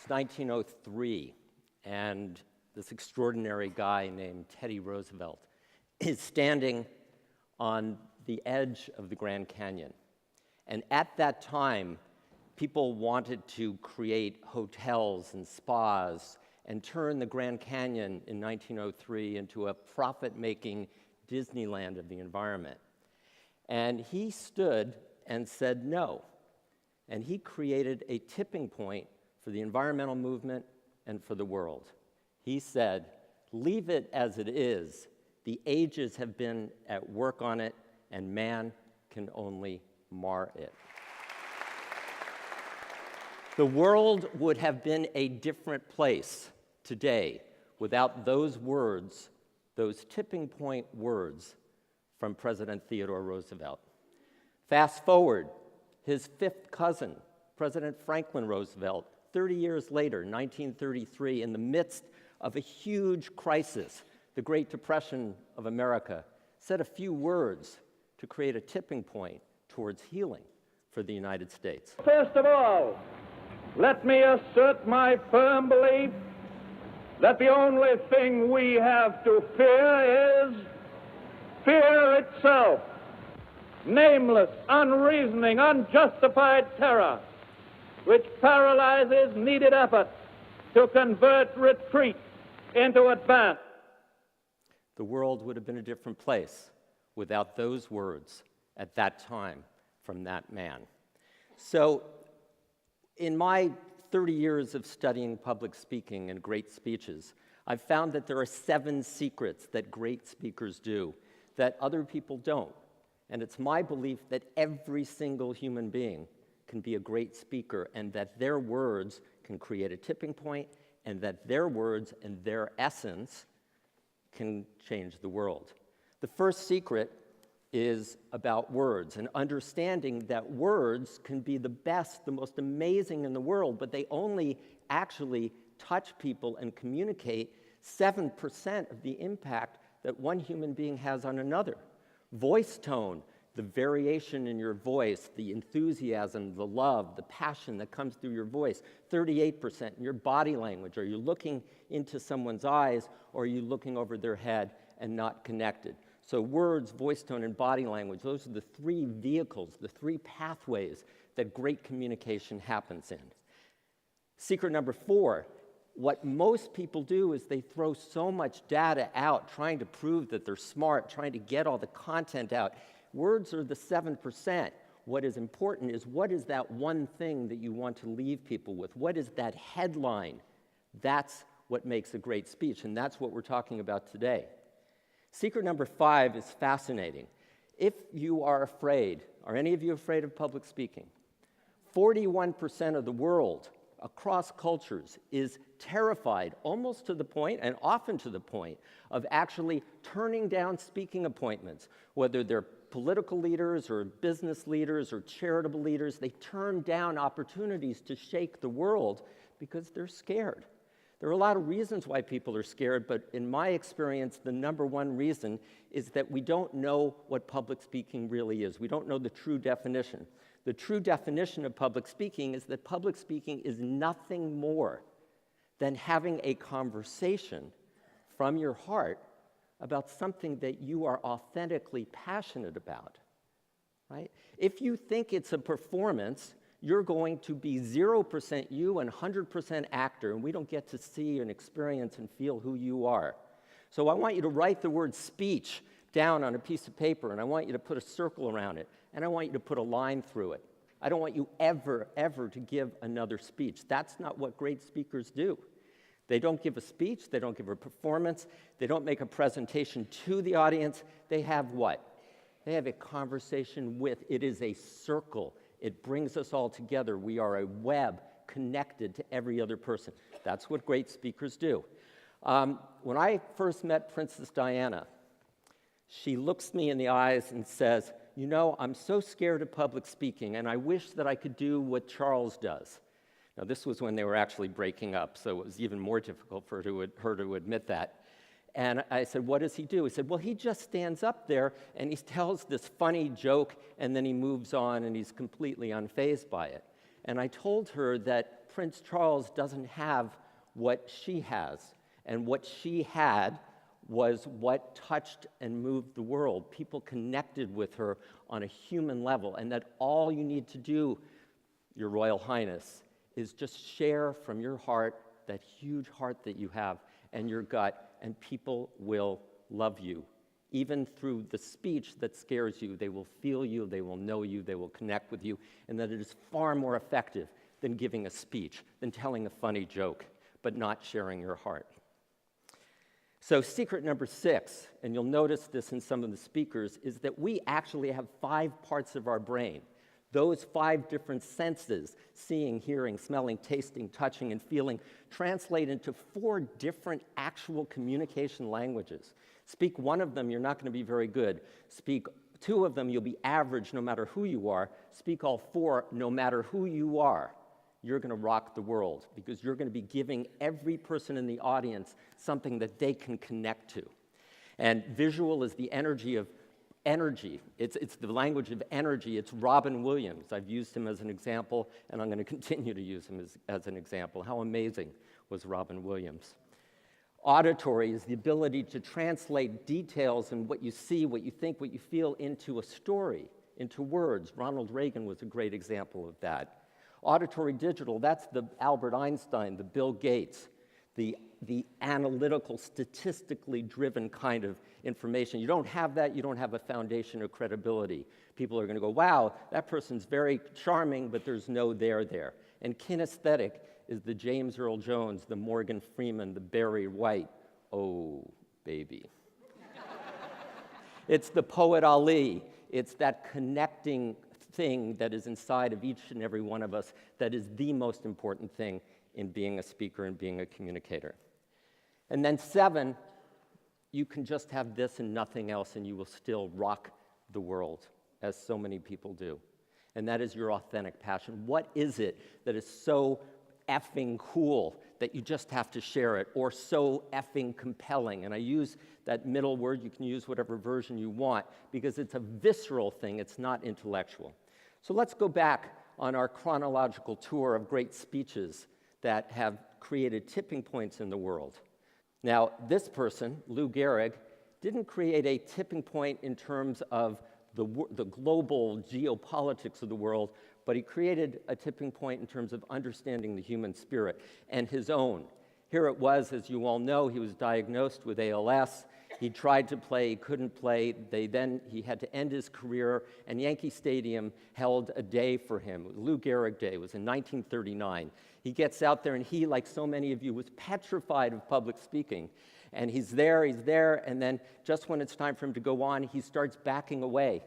It's 1903, and this extraordinary guy named Teddy Roosevelt is standing on the edge of the Grand Canyon. And at that time, people wanted to create hotels and spas and turn the Grand Canyon in 1903 into a profit-making Disneyland of the environment. And he stood and said no. And he created a tipping point for the environmental movement and for the world. He said, "Leave it as it is. The ages have been at work on it, and man can only mar it." The world would have been a different place today without those words, those tipping point words from President Theodore Roosevelt. Fast forward, his fifth cousin, President Franklin Roosevelt, 30 years later, 1933, in the midst of a huge crisis, the Great Depression of America, said a few words to create a tipping point towards healing for the United States. First of all, let me assert my firm belief that the only thing we have to fear is fear itself. Nameless, unreasoning, unjustified terror, which paralyzes needed effort to convert retreat into advance. The world would have been a different place without those words at that time from that man. So, in my 30 years of studying public speaking and great speeches, I've found that there are 7 secrets that great speakers do that other people don't. And it's my belief that every single human being can be a great speaker, and that their words can create a tipping point, and that their words and their essence can change the world. The first secret is about words, and understanding that words can be the best, the most amazing in the world, but they only actually touch people and communicate 7% of the impact that one human being has on another. Voice tone, the variation in your voice, the enthusiasm, the love, the passion that comes through your voice, 38%. In your body language, are you looking into someone's eyes, or are you looking over their head and not connected? So words, voice tone, and body language, those are the 3 vehicles, the 3 pathways that great communication happens in. Secret number 4, what most people do is they throw so much data out, trying to prove that they're smart, trying to get all the content out. Words are the 7%. What is important is, what is that one thing that you want to leave people with? What is that headline? That's what makes a great speech, and that's what we're talking about today. Secret number 5 is fascinating. If you are afraid, are any of you afraid of public speaking? 41% of the world across cultures is terrified, almost to the point, and often to the point, of actually turning down speaking appointments, whether they're political leaders or business leaders or charitable leaders. They turn down opportunities to shake the world because they're scared. There are a lot of reasons why people are scared, but in my experience, the number one reason is that we don't know what public speaking really is. We don't know the true definition. The true definition of public speaking is that public speaking is nothing more than having a conversation from your heart about something that you are authentically passionate about, right? If you think it's a performance, you're going to be 0% you and 100% actor, and we don't get to see and experience and feel who you are. So I want you to write the word speech down on a piece of paper, and I want you to put a circle around it, and I want you to put a line through it. I don't want you ever to give another speech. That's not what great speakers do. They don't give a speech, they don't give a performance, they don't make a presentation to the audience. They have what? They have a conversation with. It is a circle. It brings us all together. We are a web connected to every other person. That's what great speakers do. When I first met Princess Diana, she looks me in the eyes and says, "You know, I'm so scared of public speaking, and I wish that I could do what Charles does." Now, this was when they were actually breaking up, so it was even more difficult for her to admit that. And I said, "What does he do?" He said, "Well, he just stands up there and he tells this funny joke, and then he moves on, and he's completely unfazed by it." And I told her that Prince Charles doesn't have what she has. And what she had was what touched and moved the world. People connected with her on a human level, and that all you need to do, Your Royal Highness, is just share from your heart, that huge heart that you have, and your gut, and people will love you. Even through the speech that scares you, they will feel you, they will know you, they will connect with you, and that it is far more effective than giving a speech, than telling a funny joke, but not sharing your heart. So secret number 6, and you'll notice this in some of the speakers, is that we actually have 5 parts of our brain. Those 5 different senses, seeing, hearing, smelling, tasting, touching, and feeling, translate into 4 different actual communication languages. Speak one of them, you're not going to be very good. Speak 2 of them, you'll be average no matter who you are. Speak all 4, no matter who you are. You're going to rock the world, because you're going to be giving every person in the audience something that they can connect to. And visual is the energy of energy. It's the language of energy. It's Robin Williams. I've used him as an example, and I'm going to continue to use him as an example. How amazing was Robin Williams? Auditory is the ability to translate details and what you see, what you think, what you feel into a story, into words. Ronald Reagan was a great example of that. Auditory digital, that's the Albert Einstein, the Bill Gates, the analytical, statistically driven kind of information. You don't have that, you don't have a foundation of credibility. People are going to go, wow, that person's very charming, but there's no there there. And kinesthetic is the James Earl Jones, the Morgan Freeman, the Barry White. Oh, baby. It's the poet Ali. It's that connecting thing that is inside of each and every one of us that is the most important thing in being a speaker and being a communicator. And then 7, you can just have this and nothing else, and you will still rock the world, as so many people do. And that is your authentic passion. What is it that is so effing cool that you just have to share it, or so effing compelling? And I use that middle word. You can use whatever version you want, because it's a visceral thing. It's not intellectual. So let's go back on our chronological tour of great speeches that have created tipping points in the world. Now, this person, Lou Gehrig, didn't create a tipping point in terms of the global geopolitics of the world, but he created a tipping point in terms of understanding the human spirit and his own. Here it was, as you all know, he was diagnosed with ALS. He tried to play, he couldn't play. He had to end his career, and Yankee Stadium held a day for him. Lou Gehrig Day. It was in 1939. He gets out there, and he, like so many of you, was petrified of public speaking. And he's there, and then just when it's time for him to go on, he starts backing away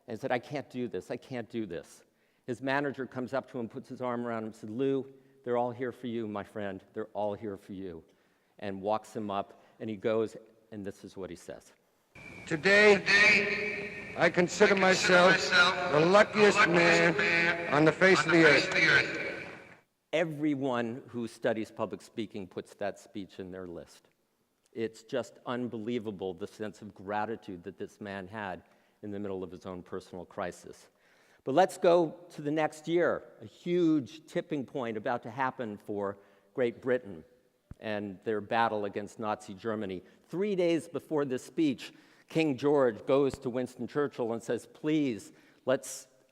and said, I can't do this, I can't do this. His manager comes up to him, puts his arm around him, and said, Lou, they're all here for you, my friend. They're all here for you. And walks him up, and he goes, and this is what he says. Today, I consider myself the luckiest man on the face of the earth. Everyone who studies public speaking puts that speech in their list. It's just unbelievable, the sense of gratitude that this man had in the middle of his own personal crisis. But let's go to the next year, a huge tipping point about to happen for Great Britain and their battle against Nazi Germany. 3 days before this speech, King George goes to Winston Churchill and says, please,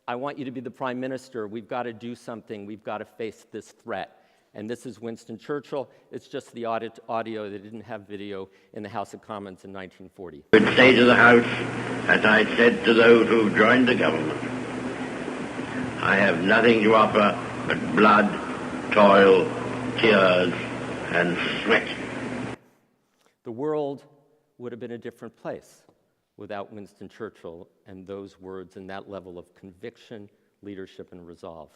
I want you to be the prime minister. We've got to do something. We've got to face this threat. And this is Winston Churchill. It's just the audio. They didn't have video in the House of Commons in 1940. I would say to the House, as I said to those who joined the government, I have nothing to offer but blood, toil, tears, and sweat. The world would have been a different place without Winston Churchill and those words and that level of conviction, leadership, and resolve.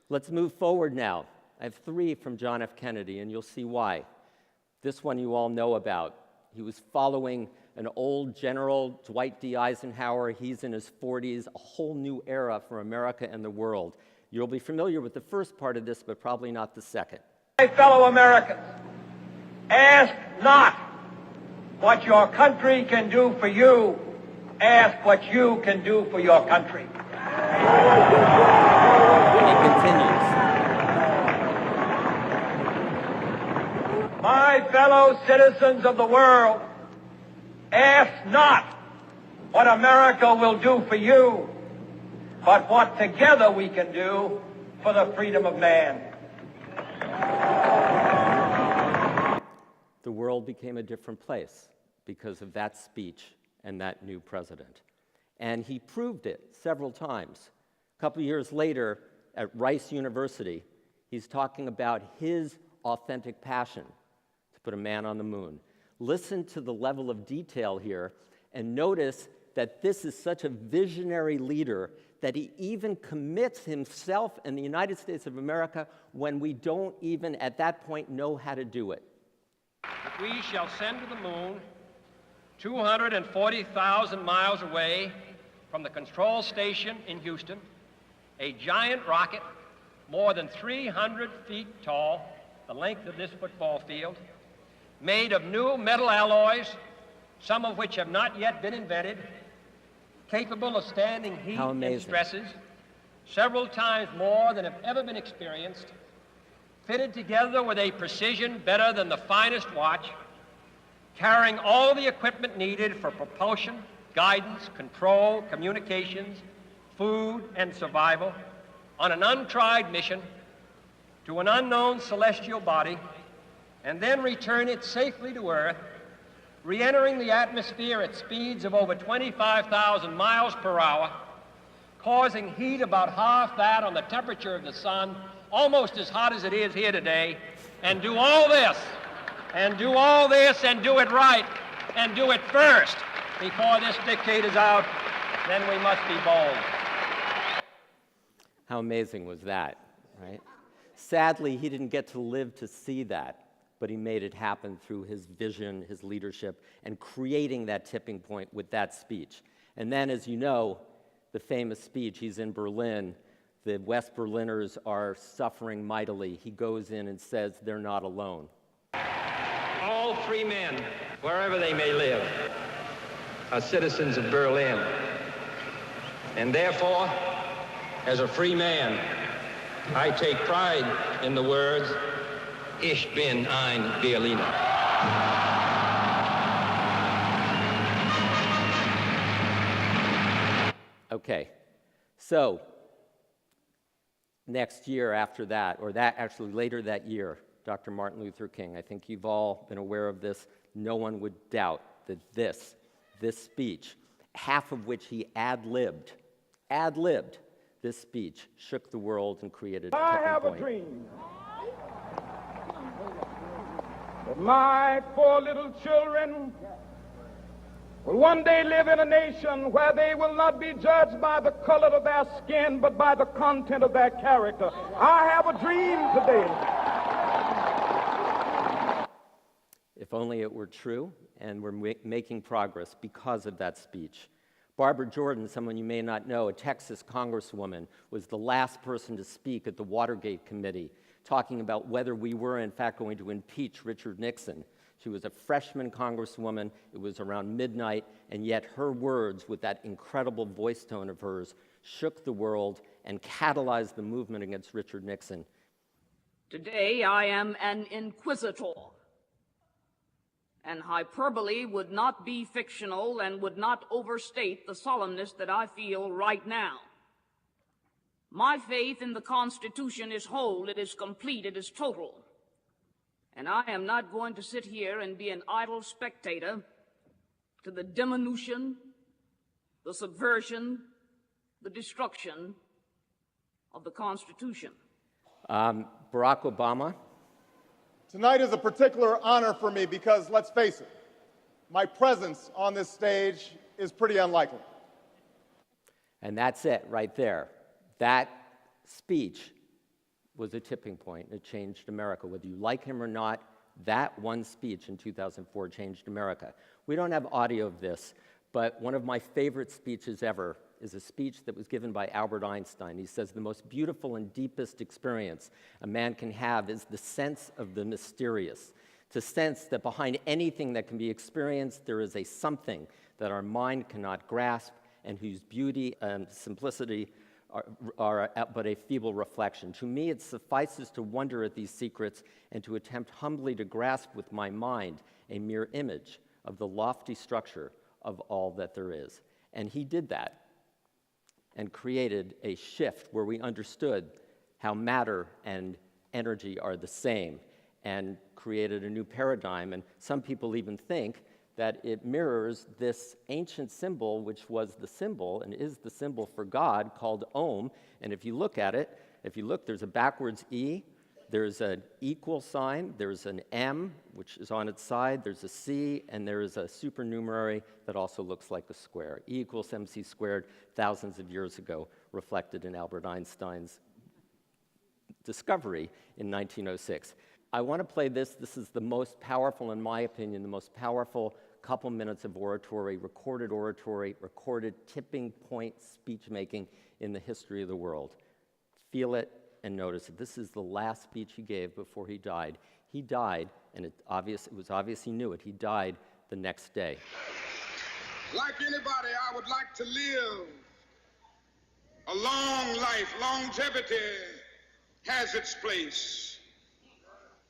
Let's move forward now. I have 3 from John F. Kennedy, and you'll see why. This one you all know about. He was following an old general, Dwight D. Eisenhower. He's in his 40s, a whole new era for America and the world. You'll be familiar with the first part of this, but probably not the second. My fellow Americans, ask not what your country can do for you. Ask what you can do for your country. And he continues. fellow citizens of the world, ask not what America will do for you, but what together we can do for the freedom of man. The world became a different place because of that speech and that new president. And he proved it several times. A couple years later, at Rice University, he's talking about his authentic passion to put a man on the moon. Listen to the level of detail here and notice that this is such a visionary leader that he even commits himself and the United States of America when we don't even at that point know how to do it. We shall send to the moon 240,000 miles away from the control station in Houston, a giant rocket more than 300 feet tall, the length of this football field, made of new metal alloys, some of which have not yet been invented, capable of standing heat and stresses several times more than have ever been experienced, fitted together with a precision better than the finest watch, carrying all the equipment needed for propulsion, guidance, control, communications, food, and survival on an untried mission to an unknown celestial body, and then return it safely to Earth, re-entering the atmosphere at speeds of over 25,000 miles per hour, causing heat about half that on the temperature of the sun, almost as hot as it is here today, and do all this, and do all this, and do it right, and do it first before this decade is out, then we must be bold. How amazing was that, right? Sadly, he didn't get to live to see that, but he made it happen through his vision, his leadership, and creating that tipping point with that speech. And then, as you know, the famous speech, he's in Berlin, the West Berliners are suffering mightily. He goes in and says they're not alone. All free men, wherever they may live, are citizens of Berlin. And therefore, as a free man, I take pride in the words, Ich bin ein Berliner. Okay, so next year after that, or that actually later that year, Dr. Martin Luther King, I think you've all been aware of this, no one would doubt that this speech, half of which he ad-libbed, this speech shook the world and created a tipping point. I have a dream that my four little children will one day live in a nation where they will not be judged by the color of their skin, but by the content of their character. I have a dream today. If only it were true, and we're making progress because of that speech. Barbara Jordan, someone you may not know, a Texas congresswoman, was the last person to speak at the Watergate Committee, talking about whether we were in fact going to impeach Richard Nixon. She was a freshman congresswoman, it was around midnight, and yet her words, with that incredible voice tone of hers, shook the world and catalyzed the movement against Richard Nixon. Today I am an inquisitor, and hyperbole would not be fictional and would not overstate the solemnness that I feel right now. My faith in the Constitution is whole, it is complete, it is total. And I am not going to sit here and be an idle spectator to the diminution, the subversion, the destruction of the Constitution. Barack Obama. Tonight is a particular honor for me because, let's face it, my presence on this stage is pretty unlikely. And that's it right there. That speech was a tipping point. It changed America. Whether you like him or not, that one speech in 2004 changed America. We don't have audio of this, but one of my favorite speeches ever is a speech that was given by Albert Einstein. He says, the most beautiful and deepest experience a man can have is the sense of the mysterious, to sense that behind anything that can be experienced, there is a something that our mind cannot grasp and whose beauty and simplicity are but a feeble reflection. To me, it suffices to wonder at these secrets and to attempt humbly to grasp with my mind a mere image of the lofty structure of all that there is. And he did that and created a shift where we understood how matter and energy are the same, and created a new paradigm. And some people even think that it mirrors this ancient symbol, which was the symbol and is the symbol for God, called Om. And if you look at it, there's a backwards E, there's an equal sign, there's an M, which is on its side, there's a C, and there is a supernumerary that also looks like a square. E equals mc squared, thousands of years ago, reflected in Albert Einstein's discovery in 1906. I want to play this. This is the most powerful, in my opinion, the most powerful couple minutes of oratory, recorded tipping point speech making in the history of the world. Feel it and notice it. This is the last speech he gave before he died. He died, and it was obvious he knew it. He died the next day. Like anybody, I would like to live a long life. Longevity has its place.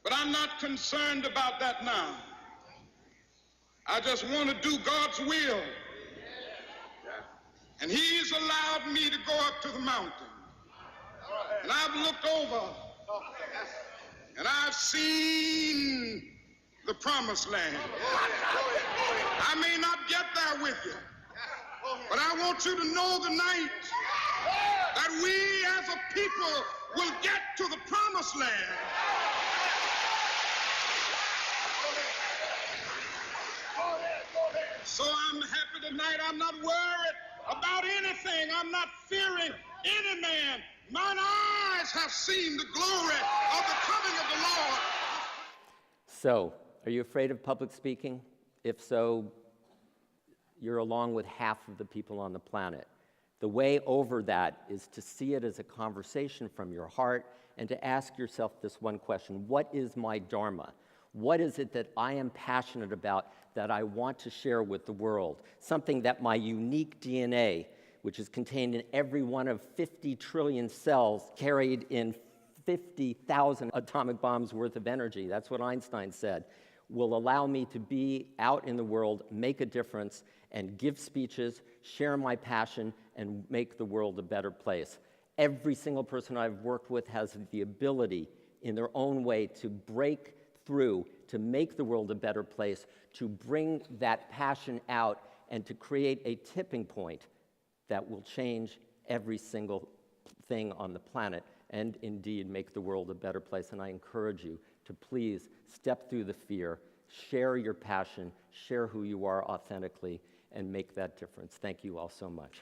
But I'm not concerned about that now. I just want to do God's will. And He's allowed me to go up to the mountain. And I've looked over and I've seen the promised land. I may not get there with you, but I want you to know tonight that we as a people will get to the promised land. So I'm happy tonight. I'm not worried about anything. I'm not fearing any man. Mine eyes have seen the glory of the coming of the Lord. So, are you afraid of public speaking? If so, you're along with half of the people on the planet. The way over that is to see it as a conversation from your heart and to ask yourself this one question: what is my dharma? What is it that I am passionate about that I want to share with the world? Something that my unique DNA, which is contained in every one of 50 trillion cells carried in 50,000 atomic bombs worth of energy, that's what Einstein said, will allow me to be out in the world, make a difference, and give speeches, share my passion, and make the world a better place. Every single person I've worked with has the ability, in their own way, to break through, to make the world a better place, to bring that passion out, and to create a tipping point that will change every single thing on the planet and indeed make the world a better place. And I encourage you to please step through the fear, share your passion, share who you are authentically, and make that difference. Thank you all so much.